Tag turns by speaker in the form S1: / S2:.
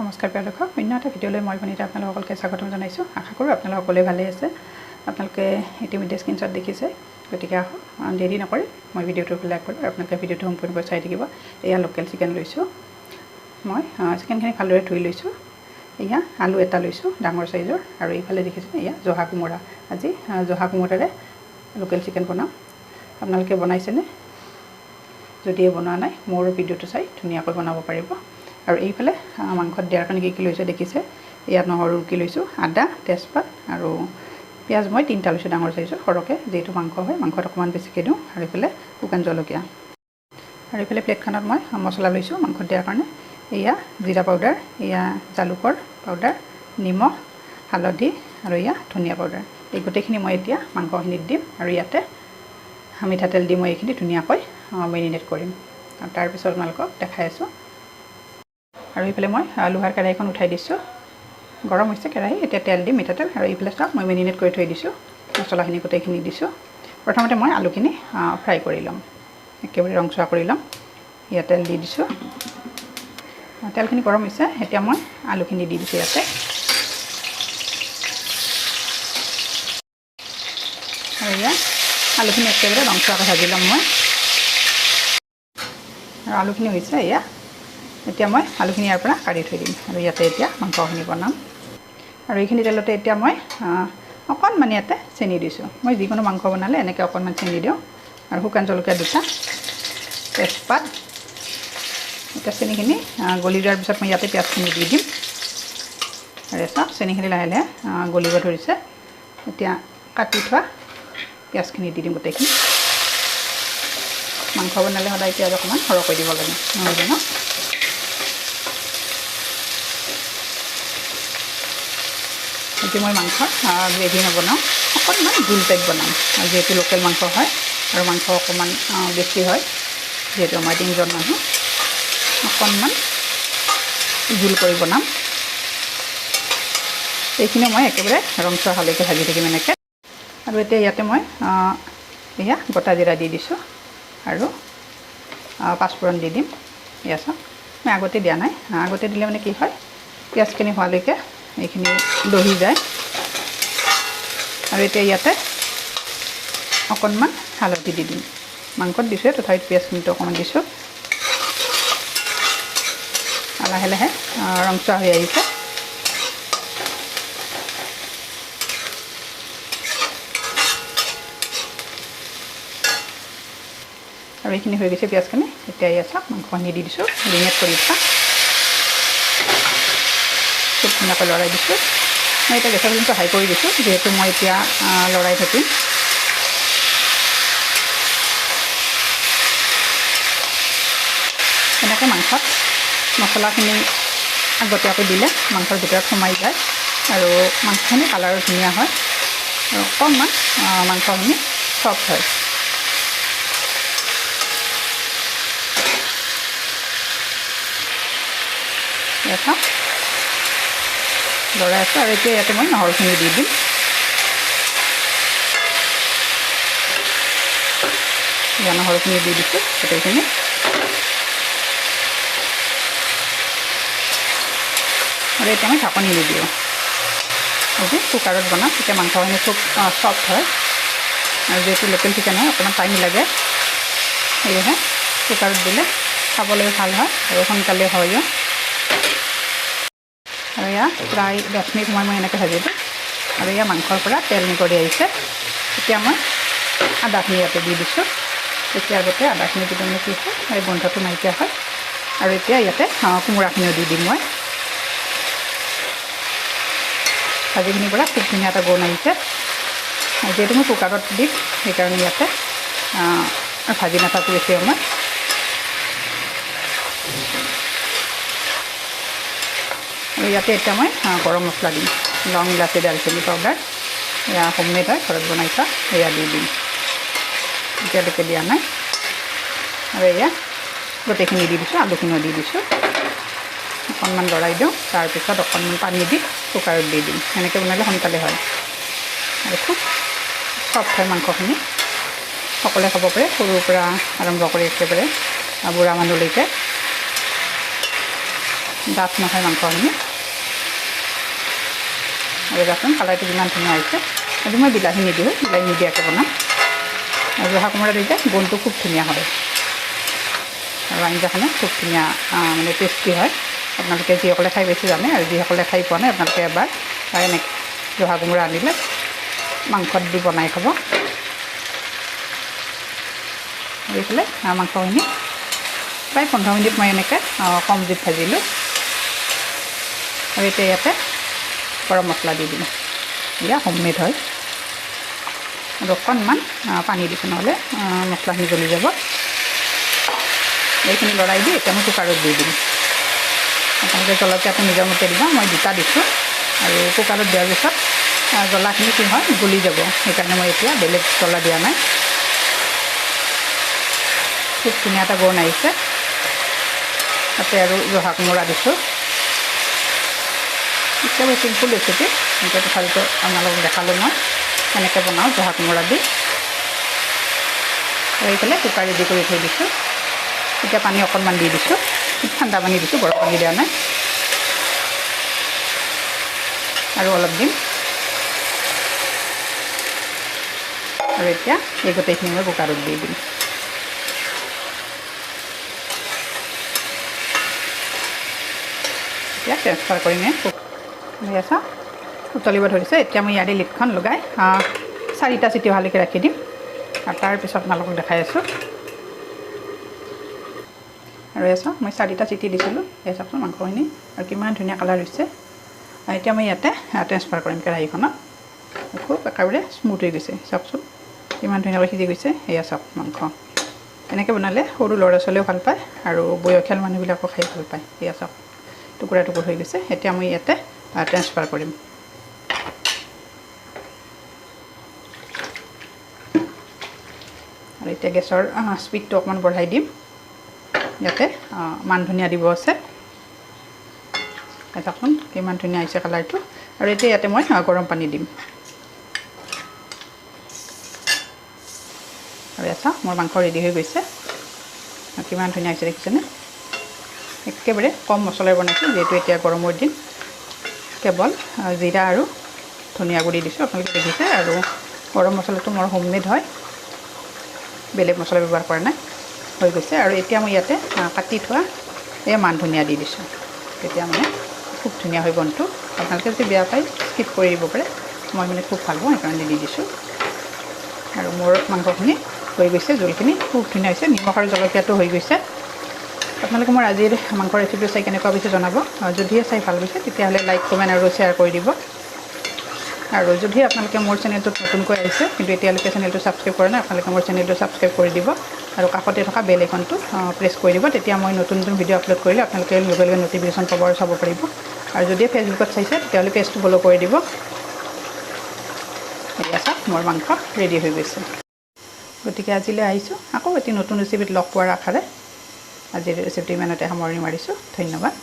S1: নমস্কাৰ প্ৰিয় দৰ্শক, অন্য এটা ভিডিঅ'লৈ মই বনিতা আপোনালোককে স্বাগতম জনাইছোঁ। আশা কৰোঁ আপোনালোক সকলোৱে ভালে আছে। আপোনালোকে ইতিমধ্যে স্ক্ৰীনশ্বট দেখিছে, গতিকে দেৰি নকৰি মই ভিডিঅ'টো প্লে কৰোঁ। আপোনালোকে ভিডিঅ'টো সম্পূৰ্ণকৈ চাই থাকিব। এয়া লোকেল চিকেন লৈছোঁ মই। চিকেনখিনি ভালদৰে ধুই লৈছোঁ। এয়া আলু এটা লৈছোঁ ডাঙৰ চাইজৰ, আৰু এইফালে দেখিছোঁ এয়া জহা কোমোৰা। আজি জহা কোমোৰাৰে লোকেল চিকেন বনাম। আপোনালোকে বনাইছেনে? যদিহে বনোৱা নাই, মোৰ ভিডিঅ'টো চাই ধুনীয়াকৈ বনাব পাৰিব। আৰু এইফালে মাংসত দিয়াৰ কাৰণে কি লৈছোঁ দেখিছে। ইয়াত নহৰু কি লৈছোঁ, আদা, তেজপাত আৰু পিঁয়াজ মই 3টা লৈছোঁ ডাঙৰ চাইজৰ, সৰহকৈ যিহেতু মাংস হয়, মাংসত অকণমান বেছিকৈ দিওঁ। আৰু এইফালে শুকান জলকীয়া, আৰু এইফালে প্লেটখনত মই মছলা লৈছোঁ মাংসত দিয়াৰ কাৰণে। এয়া জিৰা পাউডাৰ, এয়া জালুকৰ পাউডাৰ, নিমখ, হালধি আৰু এয়া ধনিয়া পাউডাৰ। এই গোটেইখিনি মই এতিয়া মাংসখিনিত দিম, আৰু ইয়াতে মিঠাতেল দি মই এইখিনি ধুনীয়াকৈ মেৰিনেট কৰিম। আৰু তাৰপিছত আপোনালোকক দেখাই আছোঁ। আৰু এইফালে মই লোহাৰ কেৰাহীখন উঠাই দিছোঁ, গৰম হৈছে কেৰাহী। এতিয়া তেল দিম, মিঠাতেল, আৰু এইফালে চাওক মই মেৰিনেট কৰি থৈ দিছোঁ মছলাখিনি, গোটেইখিনি দিছোঁ। প্ৰথমতে মই আলুখিনি ফ্ৰাই কৰি ল'ম, একেবাৰে ৰংচোৱা কৰি ল'ম। ইয়াত তেল দি দিছোঁ, তেলখিনি গৰম হৈছে। এতিয়া মই আলুখিনি দি দিছোঁ ইয়াতে, আৰু ইয়াত আলুখিনি একেবাৰে ৰংচোৱাকৈ ভাজি ল'ম মই। আৰু আলুখিনি হৈছে এয়া। এতিয়া মই আলুখিনি ইয়াৰ পৰা কাঢ়ি থৈ দিম, আৰু ইয়াতে এতিয়া মাংসখিনি বনাম। আৰু এইখিনি তেলতে এতিয়া মই অকণমান ইয়াতে চেনি দিছোঁ। মই যিকোনো মাংস বনালে এনেকৈ অকণমান চেনি দিওঁ। আৰু শুকান জলকীয়া 2টা, তেজপাত। এতিয়া চেনিখিনি গলি যোৱাৰ পিছত মই ইয়াতে পিঁয়াজখিনি দি দিম। আৰু চাওক চেনিখিনি লাহে লাহে গলিব ধৰিছে। এতিয়া কাটি থোৱা পিঁয়াজখিনি দি দিম গোটেইখিনি। মাংস বনালে সদায় পিঁয়াজ অকণমান সৰহকৈ দিব লাগে, নহয় ন? এতিয়া মই মাংস গ্ৰেভি নবনাওঁ, অকণমান জোল টাইপ বনাম। আৰু যিহেতু লোকেল মাংস হয়, আৰু মাংস অকণমান বেছি হয়, যিহেতু আমাৰ 3জন মানুহ, অকণমান জোল কৰি বনাম। এইখিনি মই একেবাৰে ৰংচোৱা হোৱালৈকে ভাজি থাকিম এনেকৈ। আৰু এতিয়া ইয়াতে মই এয়া গোটা জিৰা দি দিছোঁ, আৰু পাঁচফোৰণ দি দিম। এয়া চাওক মই আগতে দিয়া নাই, আগতে দিলে মানে কি হয়, পিঁয়াজখিনি হোৱালৈকে এইখিনি দহি যায়। আৰু এতিয়া ইয়াতে অকণমান হালধি দি দিম। মাংসত দিছোঁ, তথাপিও পিঁয়াজখিনিটো অকণমান দিছোঁ। লাহে লাহে ৰংচোৱা হৈ আহিছে। আৰু এইখিনি হৈ গৈছে পিঁয়াজখিনি। এতিয়া ইয়াত চাওক মাংসখিনি দি দিছোঁ, মেৰিনেট কৰি থোৱা। খুব ধুনীয়াকৈ লৰাই দিছোঁ। মই এতিয়া গেছৰ ফ্লেমটো হাই কৰি দিছোঁ, যিহেতু মই এতিয়া লৰাই থাকিম। এনেকৈ মাংসত মছলাখিনি আগতীয়াকৈ দিলে মাংসৰ ভিতৰত সোমাই যায়, আৰু মাংসখিনি কালাৰো ধুনীয়া হয়, আৰু অকণমান মাংসখিনি চফ্ট হয়। এটা লৰাই আছোঁ, আৰু এতিয়া ইয়াতে মই নহৰুখিনি দি দিম। ইয়াৰ নহৰুখিনি দি দিছোঁ গোটেইখিনি। আৰু এতিয়া মই ঢাকনি নিদিওঁ, আজি কুকাৰত বনাম, তেতিয়া মাংসখিনি খুব চফ্ট হয়। আৰু যিহেতু লোকেল চিকেন হয়, অকণমান টাইম লাগে, সেয়েহে কুকাৰত দিলে খাবলৈ ভাল হয়, আৰু সোনকালে হয়ও। আৰু এয়া প্ৰায় 10 মিনিট সময় মই এনেকৈ ভাজি দিওঁ। আৰু এয়া মাংসৰ পৰা তেল নিগৰি আহিছে। এতিয়া মই আদাখিনি ইয়াতে দি দিছোঁ। এতিয়া আগতে আদাখিনি দিলে মানে কি হয়, এই গোন্ধটো নাইকিয়া হয়। আৰু এতিয়া ইয়াতে কোমোৰাখিনিও দি দিম মই। ভাজিখিনিৰ পৰা খুব ধুনীয়া এটা গোন্ধ আহিছে। যিহেতু মই কুকাৰত দিম, সেইকাৰণে ইয়াতে ভাজি নাথাকোঁ বেছি সময়। আৰু ইয়াতে এতিয়া মই গৰম মছলা দিম, লং, ইলাচি, দালচেনি পাউডাৰ। এয়া হোমমেড হয়, ঘৰত বনাই থোৱা, এয়া দি দিম। এতিয়ালৈকে দিয়া নাই। আৰু এয়া গোটেইখিনি দি দিছোঁ, আলুখিনিও দি দিছোঁ। অকণমান লৰাই দিওঁ, তাৰপিছত অকণমান পানী দি কুকাৰত দি দিম। এনেকৈ বনালে সোনকালে হয়, আৰু খুব চফ্ট হয় মাংসখিনি। সকলোৱে খাব পাৰে, সৰুৰ পৰা আৰম্ভ কৰি একেবাৰে বুঢ়া মানুহলৈকে। ডাঠ নহয় মাংসখিনি। আৰু দেখোন কালাৰটো যিমান ধুনীয়া হৈছে। আজি মই বিলাহী নিদিওঁ, বিলাহী নিদিয়াকৈ বনাম। আৰু জহা কোমোৰা দিলে গোন্ধটো খুব ধুনীয়া হয় আৰু আঞ্জাখনো খুব ধুনীয়া মানে টেষ্টি হয়। আপোনালোকে যিসকলে খাই বেছি জানে আৰু যিসকলে খাই পোৱা নাই আপোনালোকে এবাৰ এনেকৈ জহা কোমোৰা আনিলে মাংসত দি বনাই খাব। দি পেলাই মাংসখিনি প্ৰায় 15 মিনিট মই এনেকৈ কম জুইত ভাজিলোঁ। আৰু এতিয়া ইয়াতে গৰম মছলা দি দিম। এয়া হোমমেড হয়। আৰু অকণমান পানী দিছোঁ, নহ'লে মছলাখিনি জ্বলি যাব। এইখিনি লৰাই দি এতিয়া মই কুকাৰত দি দিম। আপোনালোকে জলকীয়াটো নিজৰ মতে দিব। মই 2টা দিছোঁ আৰু কুকাৰত দিয়াৰ পিছত জ্বলাখিনি কি হয় গলি যাব, সেইকাৰণে মই এতিয়া বেলেগ জ্বলা দিয়া নাই। খুব ধুনীয়া এটা গোন্ধ আহিছে। তাতে আৰু জহা কোমোৰা দিছোঁ। একেবাৰে চিম্পুল ৰেচিপি, কিন্তু তথাপিতো আপোনালোকক দেখালোঁ মই কেনেকৈ বনাওঁ জহা কোমোৰা দি। এই পেলাই কুকাৰ ৰেডি কৰি থৈ দিছোঁ। এতিয়া পানী অকণমান দি দিছোঁ, ঠাণ্ডা পানী দিছোঁ, গৰম পানী দিয়া নাই। আৰু অলপ দিম। আৰু এতিয়া এই গোটেইখিনি মই কুকাৰত দি দিম। এতিয়া ট্ৰেন্সফাৰ কৰিমে হৈ আছা উতলিব ধৰিছে। এতিয়া মই ইয়াৰে লিডখন লগাই 4টা চিটি ভালকৈ ৰাখি দিম আৰু তাৰপিছত আপোনালোকক দেখাই আছোঁ। আৰু চাওক মই 4টা চিটি দিছিলোঁ। এই চাওকচোন মাংসখিনি আৰু কিমান ধুনীয়া কালাৰ হৈছে। এতিয়া মই ইয়াতে ট্ৰেন্সফাৰ কৰিম কেৰাহীখনত। খুব একেবাৰে স্মুথ হৈ গৈছে, চাওকচোন কিমান ধুনীয়াকৈ সিজি গৈছে। এয়া চাওক মাংস এনেকৈ বনালে সৰু ল'ৰা ছোৱালীয়েও ভাল পায় আৰু বয়সীয়াল মানুহবিলাকো খাই ভাল পায়। এয়া চাওক টুকুৰা টুকুৰ হৈ গৈছে। এতিয়া মই ইয়াতে ট্ৰেন্সফাৰ কৰিম। আৰু এতিয়া গেছৰ স্পীডটো অকণমান বঢ়াই দিম। ইয়াতে মান ধনিয়া দিব আছে। চাওকচোন কিমান ধুনীয়া হৈছে কালাৰটো। আৰু এতিয়া ইয়াতে মই গৰম পানী দিম। আৰু চাওক মোৰ মাংস ৰেডি হৈ গৈছে। কিমান ধুনীয়া হৈছে দেখিছেনে। একেবাৰে কম মছলাই বনাইছোঁ, যিহেতু এতিয়া গৰমৰ দিন। কেৱল জিৰা আৰু ধনিয়া গুড়ি দিছোঁ, আপোনালোকে দেখিছে। আৰু গৰম মছলাটো মোৰ হোমমেড হয়, বেলেগ মছলা ব্যৱহাৰ কৰা নাই। হৈ গৈছে। আৰু এতিয়া মই ইয়াতে কাটি থোৱা এই মান ধনিয়া দি দিছোঁ। তেতিয়া মানে খুব ধুনীয়া হয় গোন্ধটো। আপোনালোকে যদি বেয়া পায় স্কিপ কৰি দিব পাৰে, মই মানে খুব ভাল পাওঁ সেইকাৰণে দি দিছোঁ। আৰু মোৰ মাংসখিনি হৈ গৈছে, জোলখিনি খুব ধুনীয়া হৈছে। নিমখ আৰু জলকীয়াটো হৈ গৈছে। আপোনালোকে মোৰ আজিৰ মাংসৰ ৰেচিপিটো চাই কেনেকুৱা পাইছে জনাব। যদিহে চাই ভাল পাইছে তেতিয়াহ'লে লাইক কমেণ্ট আৰু শ্বেয়াৰ কৰি দিব। আৰু যদি আপোনালোকে মোৰ চেনেলটোত নতুনকৈ আহিছে কিন্তু এতিয়ালৈকে চেনেলটো ছাবস্ক্ৰাইব কৰা নাই, আপোনালোকে মোৰ চেনেলটো ছাবস্ক্ৰাইব কৰি দিব আৰু কাষতে থকা বেল আইকনটো প্ৰেছ কৰি দিব। তেতিয়া মই নতুন নতুন ভিডিঅ' আপলোড কৰিলে আপোনালোকে লগে লগে নটিফিকেশ্যন পাব আৰু চাব পাৰিব। আৰু যদি ফেচবুকত চাইছে তেতিয়াহ'লে পেজটো ফ'ল' কৰি দিব। এতিয়া চাওক মোৰ মাংস ৰেডি হৈ গৈছে। গতিকে আজিলৈ আহিছোঁ আকৌ এটি নতুন ৰেচিপিত লগ পোৱাৰ আশাৰে আজিৰ ৰেচিপিটো ইমানতে সামৰণি মাৰিছোঁ। ধন্যবাদ।